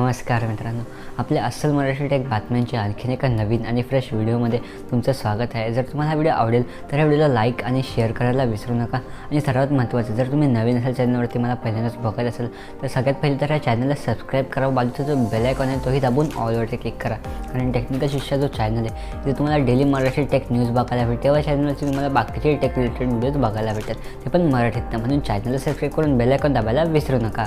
नमस्कार मित्रांनो, आपल्या अस्सल मराठी टेक बातम्यांच्या आणखीन एका नवीन आणि फ्रेश व्हिडिओमध्ये तुमचं स्वागत आहे। जर तुम्हाला हा व्हिडिओ आवडेल तर या व्हिडिओला लाईक आणि शेअर करायला विसरू नका। आणि सर्वात महत्त्वाचं, जर तुम्ही नवीन असाल चॅनलवरती मला पहिल्यांदाच बघत असेल तर सगळ्यात पहिले तर या चॅनलला सबस्क्राईब करा। बाजूचा जो बेल आयकॉन आहे तोही दाबून ऑलवरती क्लिक करा, कारण टेक्निकल शिक्षा जो चॅनल आहे तिथे तुम्हाला डेली मराठी टेक न्यूज बघायला भेटते। तेव्हा चॅनलवरती तुम्हाला बाकीचे टेक रिलेटेड व्हिडिओज बघायला भेटतात, ते पण मराठीतनं। म्हणून चॅनलला सबस्क्राईब करून बेल आयकॉन दाबायला विसरू नका।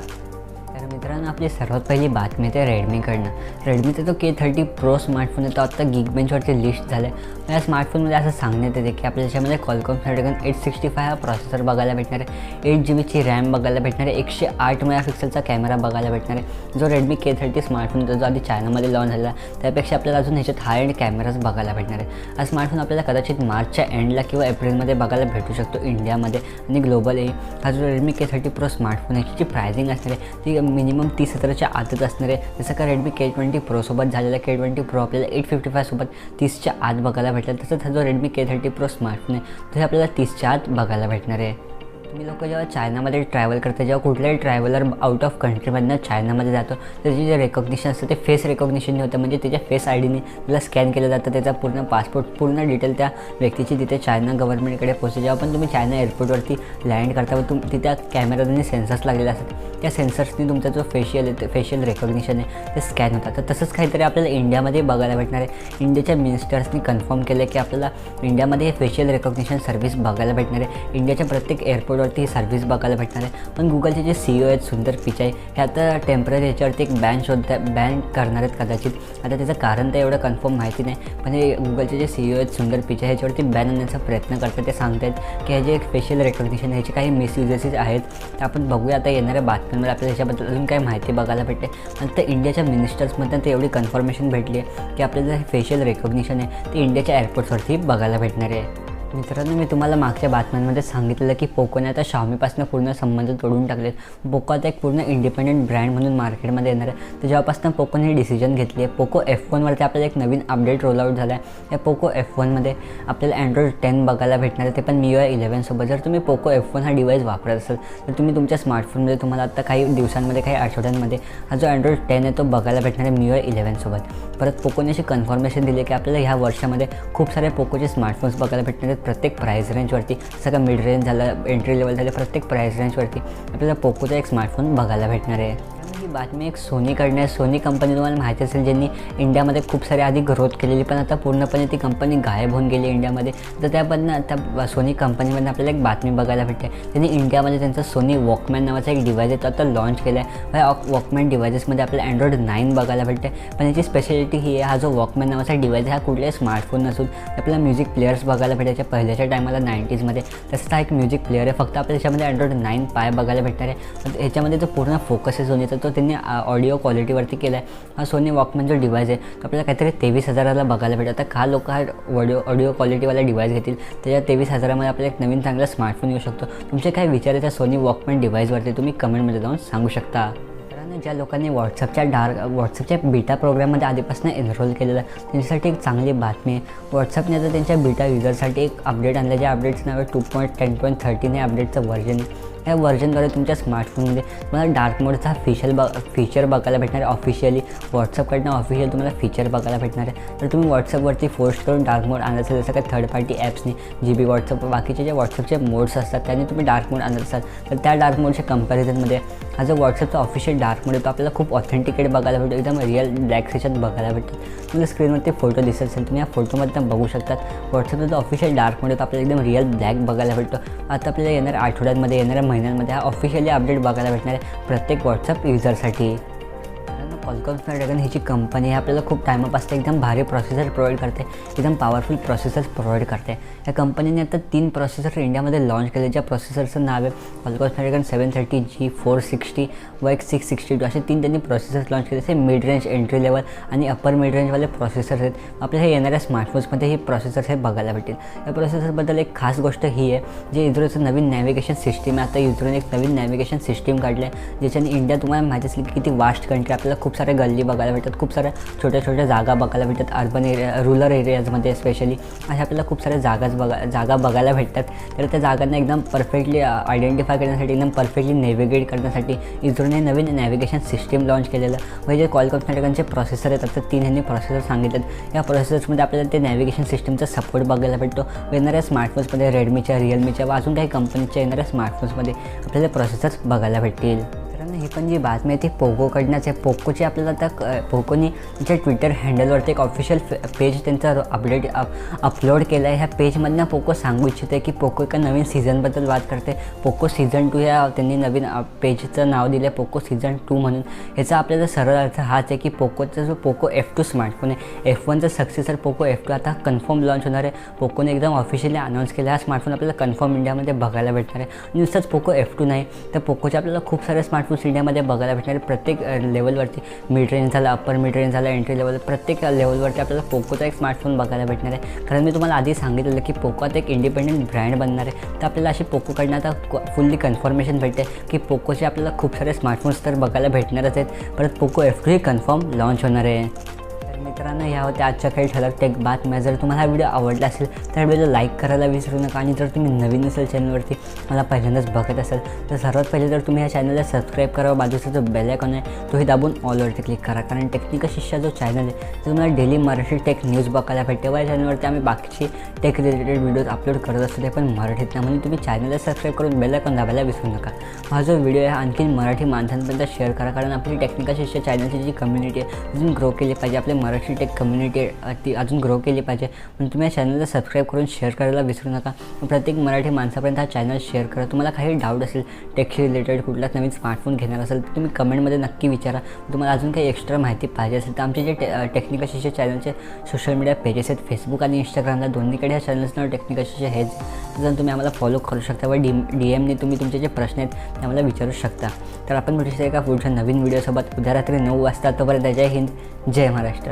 तर मित्रांनो, आपली सर्वात पहिली बातमी आहे रेडमीकडनं। रेडमीचा तो K30 प्रो स्मार्टफोन आहे तो आत्ता गिगबेंचवरती लिस्ट झाला आहे। या स्मार्टफोनमध्ये असं सांगण्यात येते की आपल्या त्याच्यामध्ये Qualcomm Snapdragon 865 हा प्रोसेसर बघायला भेटणार आहे, 8 GB रॅम बघायला भेटणार आहे, 108 मेगापिक्सेलचा कॅमेरा बघायला भेटणार आहे। जो रेडमी K30 स्मार्टफोन होता जो आधी चायनामध्ये लॉन्च झाला त्यापेक्षा आपल्याला अजून ह्याच्यात हाय एंड कॅमेराज बघायला भेटणार आहे। हा स्मार्टफोन आपल्याला कदाचित मार्चच्या एंडला किंवा एप्रिलमध्ये बघायला भेटू शकतो इंडियामध्ये आणि ग्लोबलही। हा जो रेडमी K30 प्रो स्मार्टफोन आहे जी प्राइसिंग असणार आहे ती मिनिमम 30,000च्या आतच असणार आहे। जसं का रेडमी K20 प्रो सोबत झालेला K20 प्रो आपल्याला 855 सोबत 30च्या आत बघायला भेटेल, तसंच हा जो रेडमी K30 प्रो स्मार्टफोन आहे तो आपल्याला 30च्या आत बघायला भेटणार आहे। तुम्ही लोक जेव्हा चायनामध्ये ट्रॅव्हल करता, जेव्हा कुठलाही ट्रॅव्हलर आउट ऑफ कंट्रीमधनं चायनामध्ये जातो त्याची जे रेकॉग्निशन असतं ते फेस रेकॉग्निशन होतं, म्हणजे त्याच्या फेस आयडीने त्याला स्कॅन केलं जातं, त्याचा पूर्ण पासपोर्ट पूर्ण डिटेल त्या व्यक्तीची तिथे चायना गव्हर्नमेंटकडे पोहोचते। जेव्हा पण तुम्ही चायना एअरपोर्टवरती लँड करता व तिथे कॅमेराने सेन्सर्स लागलेले असतात, त्या सेन्सर्सनी तुमचा जो फेशियल रेकॉग्निशन आहे ते स्कॅन होतात। तर तसंच काहीतरी आपल्याला इंडियामध्ये बघायला भेटणार आहे। इंडियाच्या मिनिस्टर्सनी कन्फर्म केलं की आपल्याला इंडियामध्ये हे फेशियल रेकॉग्निशन सर्व्हिस बघायला भेटणार आहे। इंडियाच्या प्रत्येक एअरपोर्ट ही सर्व्हिस बघायला भेटणार आहे। पण गुगलचे जे CEO आहेत सुंदर पिचाई हे आता टेम्पररी याच्यावरती एक बॅन करणार आहेत कदाचित। आता त्याचं कारण तर एवढं कन्फर्म माहिती नाही, पण हे गुगलचे जे CEO आहेत सुंदर पिचाई ह्याच्यावरती बॅन आणण्याचा प्रयत्न करतात। ते सांगत आहेत की हे जे फेशियल रेकॉग्निशन ह्याचे काही मिसयुजेसेस आहेत, तर आपण बघूया आता येणाऱ्या बातम्यांमध्ये आपल्याला ह्याच्याबद्दल अजून काही माहिती बघायला भेटते। आणि तर इंडियाच्या मिनिस्टर्समधून तर एवढी कन्फर्मेशन भेटली आहे की आपल्याला हे फेशियल रेकॉग्निशन आहे ते इंडियाच्या एअरपोर्ट्सवरती बघायला भेटणार आहे। मित्रांनो, मी तुम्हाला मागच्या बातम्यांमध्ये सांगितलेलं की पोकोने आता Xiaomiपासून पूर्ण संबंध तोडून टाकलेत। पोको आता एक पूर्ण इंडिपेंडेंट ब्रँड म्हणून मार्केटमध्ये येणार आहे। तर जेव्हापासून पोकोने डिसिजन घेतली आहे, पोको F1वरती आपल्याला एक नवीन अपडेट रोलआउट झाला आहे। या पोको F1मध्ये आपल्याला Android 10 बघायला भेटणार आहे, ते पण MIUI 11 सोबत। जर तुम्ही पोको F1 हा डिव्हाइस वापरत असाल तर तुम्ही तुमच्या स्मार्टफोनमध्ये तुम्हाला आता काही दिवसांमध्ये काही आठवड्यांमध्ये हा जो Android 10 आहे तो बघायला भेटणार आहे MIUI 11 सोबत। परत पोकोने अशी कन्फर्मेशन दिली की आपल्याला ह्या वर्षामध्ये खूप सारे पोकोचे स्मार्टफोन्स बघायला भेटणार आहेत प्रत्येक प्राइस रेंजवरती। जसं का मिड रेंज झालं, एंट्री लेवल झालं, प्रत्येक प्राइस रेंजवरती आपल्याला पोकोचा एक स्मार्टफोन बघायला भेटणार आहे। ही बातमी एक सोनीकडनं आहे। सोनी कंपनी तुम्हाला माहिती असेल ज्यांनी इंडियामध्ये खूप सारी आधी ग्रोथ केलेली, पण आता पूर्णपणे ती कंपनी गायब होऊन गेली इंडियामध्ये। तर त्याबद्दल आता सोनी कंपनीमधून आपल्याला एक बातमी बघायला भेटते। त्यांनी इंडियामध्ये त्यांचा सोनी वॉकमॅन नावाचा एक डिव्हाइस आहे तो आता लॉन्च केला आहे। या वॉकमॅन डिव्हाइसेसमध्ये आपल्याला Android 9 बघायला भेटते। पण याची स्पेशालिटी ही आहे, हा जो वॉकमॅन नावाचा डिव्हाइस हा कुठलाही स्मार्टफोन नसून आपल्याला म्युझिक प्लेयर्स बघायला भेटायचे पहिल्याच्या टायमाला 90sमध्ये। तसंच हा एक म्युझिक प्लेअर आहे, फक्त आपल्या त्याच्यामध्ये Android 9 पाय बघायला भेटणार आहे। पण ह्याच्यामध्ये जो पूर्ण फोकस आहे सोनीचा तो त्यांनी ऑडिओ क्वालिटीवरती केला आहे। हा सोनी वॉकमॅन जो डिव्हाइस आहे तो आपल्याला काहीतरी 23,000ला बघायला भेटत। आता का लोक हा ऑडिओ क्वालिटीवाला डिव्हाइस घेतील, त्याच्या 23,000मध्ये आपल्याला एक नवीन चांगला स्मार्टफोन येऊ शकतो। तुमचे काय विचार आहे त्या सोनी वॉकमॅन डिव्हाइसवरती तुम्ही कमेंटमध्ये जाऊन सांगू शकता। ज्या लोकांनी व्हॉट्सअपच्या बीटा प्रोग्राममध्ये आधीपासून एनरोल केलेलं आहे त्यांच्यासाठी एक चांगली बातमी आहे। व्हॉट्सअपने आता त्यांच्या बीटा युजरसाठी एक अपडेट आणलं, ज्या अपडेटचं नाव आहे 2.10.13 हे अपडेटचं व्हर्जन आहे। या व्हर्जनद्वारे तुमच्या स्मार्टफोनमध्ये तुम्हाला डार्क मोडचा फीचर बघायला भेटणार आहे। ऑफिशियली व्हॉट्सअपकडनं ऑफिशियल तुम्हाला फीचर बघायला भेटणार आहे। तर तुम्ही व्हॉट्सअपवरती फोर्स करून डार्क मोड आणत असाल, जसं काही थर्ड पार्टी ॲप्सनी GB व्हॉट्सअप बाकीचे जे व्हॉट्सअपचे मोड्स असतात त्याने तुम्ही डार्क मोड आणत असाल तर त्या डार्क मोडच्या कंपॅरिझनमध्ये हा जो व्हॉट्सअपचा ऑफिशियल डार्क मोड आहे तो आपल्याला खूप ऑथेंटिकेट बघायला भेटतो, एकदम रिअल ब्लॅक सेशन बघायला भेटतो। तुम्हाला स्क्रीनवरती फोटो दिसत असेल, तुम्ही या फोटोमध्ये बघू शकतात व्हॉट्सअपचा जो ऑफिशियल डार्क मोड आहे तो आपल्याला एकदम रिअल ब्लॅक बघायला भेटतो। आता आपल्याला येणाऱ्या आठवड्यांमध्ये येणाऱ्या महिन्यांमध्ये हा ऑफिशियली अपडेट बघायला भेटणार आहे प्रत्येक व्हॉट्सअप युजरसाठी। Qualcomm Snapdragon ही जी कंपनी आहे आपल्याला खूप टायमापासून एकदम भारी प्रोसेसर प्रोव्हाइड करते, एकदम पॉवरफुल प्रोसेसर्स प्रोव्हाइड करते। या कंपनीने आता 3 प्रोसेसर इंडियामध्ये लॉन्च केले, ज्या प्रोसेसरचं नाव आहे Qualcomm Snapdragon 730G, 460 व एक 662 असे 3 त्यांनी प्रोसेसर्स लॉन्च केले। असे मिड रेंज, एंट्री लेवल आणि अपर मिड रेंजवाले प्रोसेसर्स आहेत। आपल्याला येणाऱ्या स्मार्टफोन्समध्ये हे प्रोसेसर्स हे बघायला भेटेल। या प्रोसेसरबद्दल एक खास गोष्ट ही आहे, जे इस्रोचं नवीन नॅव्हिगेशन सिस्टीम आहे। आता इस्रोने एक नवीन नॅव्हिगेशन सिस्टीम काढलं आहे, ज्याच्याने इंडिया तुम्हाला माहिती असेल की किती वास्ट कंट्री, आपल्याला खूप खूप साऱ्या गल्ली बघायला भेटतात, खूप साऱ्या छोट्या छोट्या जागा बघायला भेटतात, अर्बन एरिया रूरल एरियाजमध्ये स्पेशली अशा आपल्याला खूप साऱ्या जागा बघायला भेटतात. तर त्या जागांना एकदम परफेक्टली आयडेंटिफाय करण्यासाठी, एकदम परफेक्टली नेव्हिगेट करण्यासाठी इस्रोने नवीन नॅव्हिगेशन सिस्टीम लॉन्च केलेलं. म्हणजे क्वालकॉम स्नॅपड्रॅगनचे प्रोसेसर येतात, तर 3 ह्यांनी प्रोसेसर सांगितलं. या प्रोसेसर्समध्ये आपल्याला ते नॅव्हिगेशन सिस्टमचा सपोर्ट बघायला भेटतो. येणाऱ्या स्मार्टफोन्समध्ये रेडमीच्या, रिअलमीच्या व अजून काही कंपनीच्या येणाऱ्या स्मार्टफोन्समध्ये आपल्याला प्रोसेसर्स बघायला भेटतील. ही पण जी बातमी आहे ती पोकोकडनंच आहे. पोकोची आपल्याला आता पोकोनी त्यांच्या ट्विटर हँडलवरती एक ऑफिशियल पेज त्यांचा अपलोड केला आहे. ह्या पेजमधनं पोको सांगू इच्छिते की पोको एका नवीन सीझनबद्दल बात करते. पोको सीझन 2 या त्यांनी नवीन पेजचं नाव दिलं आहे, पोको सीझन 2 म्हणून. ह्याचा आपल्याला सरळ अर्थ हाच आहे की पोकोचा जो पोको F2 स्मार्टफोन आहे, F1चा सक्सेसर पोको F2 आता कन्फर्म लॉन्च होणार आहे. पोकोने एकदम ऑफिशियली अनाऊन्स केला. हा स्मार्टफोन आपल्याला कन्फर्म इंडियामध्ये बघायला भेटणार आहे. नुसतंच पोको F2 नाही तर पोकोचे आपल्याला खूप सारे स्मार्टफोन्स इंडियामध्ये बघायला भेटणार आहे. प्रत्येक लेवलवरती, मिड रेंज झाला, अप्पर मिड रेंज झाला, एंट्री लेवल, प्रत्येक लेवलवरती आपल्याला पोकोचा एक स्मार्टफोन बघायला भेटणार आहे. कारण मी तुम्हाला आधी सांगितलेलं की पोको आता एक इंडिपेंडंट ब्रँड बनणार आहे. तर आपल्याला अशी पोकोकडनं आता फुल्ली कन्फर्मेशन भेटते की पोकोचे आपल्याला खूप सारे स्मार्टफोन्स तर बघायला भेटणारच आहेत. परत पोको F2 ही कन्फर्म लॉन्च होणार आहे. मित्रांनो, ह्या होत्या आजच्या काही ठळक टेक बातम्या. जर तुम्हाला हा व्हिडिओ आवडला असेल तर व्हिडिओला लाईक करायला विसरू नका. आणि जर तुम्ही नवीन असेल चॅनलवरती, मला पहिल्यांदाच बघत असाल तर सर्वात पहिले तर तुम्ही ह्या चॅनलला सबस्क्राईब करा. बाजूचा जो बेल आयकॉन आहे तोही दाबून ऑलवरती क्लिक करा. कारण टेक्निकल शिष्या जो चॅनल आहे तुम्हाला डेली मराठी टेक न्यूज बघायला भेटते. या चॅनलवरती आम्ही बाकीचे टेक रिलेटेड व्हिडिओज अपलोड करत असतो, ते पण मराठीत ना. म्हणून तुम्ही चॅनलला सबस्क्राईब करून बेल आयकॉन दाबायला विसरू नका. हा जो व्हिडिओ आहे आणखी मराठी माणसांपर्यंत शेअर करा. कारण आपली टेक्निकल शिष्य चॅनलची जी कम्युनिटी आहे अजून ग्रो केली पाहिजे. आपली मराठी टेक कम्युनिटी ती अजून ग्रो केली पाहिजे. म्हणून तुम्ही या चॅनलला सबस्क्राईब करून शेअर करायला विसरू नका. प्रत्येक मराठी माणसापर्यंत हा चॅनल शेअर करा. तुम्हाला काही डाऊट असेल टेकशी रिलेटेड, कुठलाच नवीन स्मार्टफोन घेणार असेल तर तुम्ही कमेंटमध्ये नक्की विचारा. तुम्हाला अजून काही एक्स्ट्रा माहिती पाहिजे असेल तर आमचे जे टेक्निकल शिष्य चॅनलचे सोशल मीडिया पेजेस आहेत, फेसबुक आणि इंस्टाग्रामला, दोन्हीकडे ह्या चॅनल्सना टेक्निकल शिष्य हेच. जर तुम्ही आम्हाला फॉलो करू शकता व DM तुम्ही तुमचे जे प्रश्न आहेत ते आम्हाला विचारू शकता. तर आपण भेटू एका पुढच्या नवीन व्हिडिओसोबत उद्या रात्री 9 वाजता. तोपर्यंत जय हिंद, जय महाराष्ट्र.